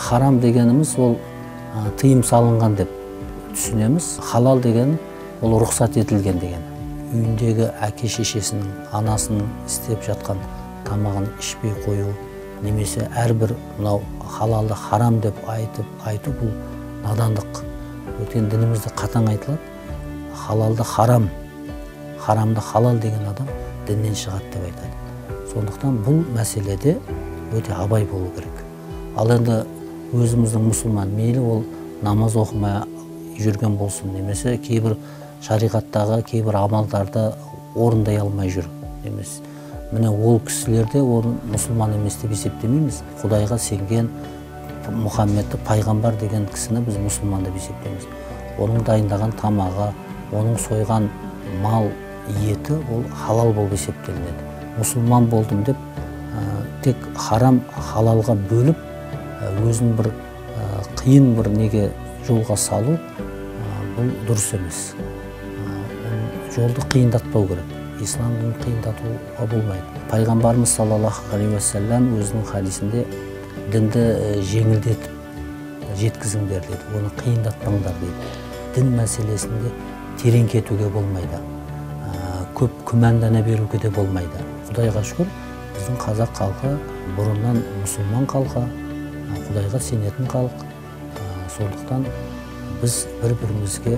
Харам дегенimiz ол тыйым салынған деп түсінеміз. Халал деген ол рұқсат етілген деген. Үйіндегі әке шешесінің, анасының істеп жатқан тамағын ішпей қою, немесе әрбір мынау халалды харам деп айту бұл надандық. Өткен дінімізде қатаң айтылады. Халалды харам, харамды халал деген адам діннен шығады деп айтады. Сондықтан бұл мәселеде өте абай болу керек. Ал енді өзіміздің мұсылман мейлі ол намаз оқымай жүрген болсын, немесе кейбір шариғаттағы кейбір амалдарды орындай алмай жүр. Немесе міне ол кісілерде оны мұсылман емес деп есептемейміз. Құдайға сенген Мұхаммедті пайғамбар деген кісіні біз мұсылман деп есептейміз. Оның дайындаған тамағы, оның сойған мал еті ол халал болып есептелінеді. Мұсылман болдым деп тек харам халалға бөліп өзін бір қиын бір неге жолға салу бұл дұрыс емес. Жолды қиындатпау керек. Исламды қиындатуға болмайды. Пайғамбарымыз саллаллаху алейхи уассалам өзінің хадисінде дінді жеңілдетіп жеткізіңдер деді. Оны қиындатпаңдар дейді. Дін мәселесінде терең кетуге болмайды. Көп күмәндана беруге де болмайды. Құдайға шүкір, біздің қазақ халқы бұрыннан мұсылман халқы, Құдайға сенетін халық. Сондықтан біз бір-бірімізге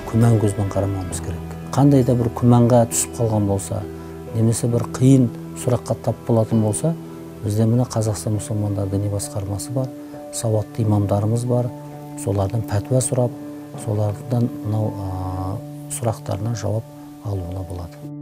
күмән көзбен қарамауымыз керек. Қандай да бір күмәнға түсіп қалған болса, немесе бір қиын сұраққа тап болатын болса, бізде міне Қазақстан мұсылмандар діни басқармасы бар, сауатты имамдарымыз бар. Солардан пәтуа сұрап, солардан мынау сұрақтарына жауап алуына болады.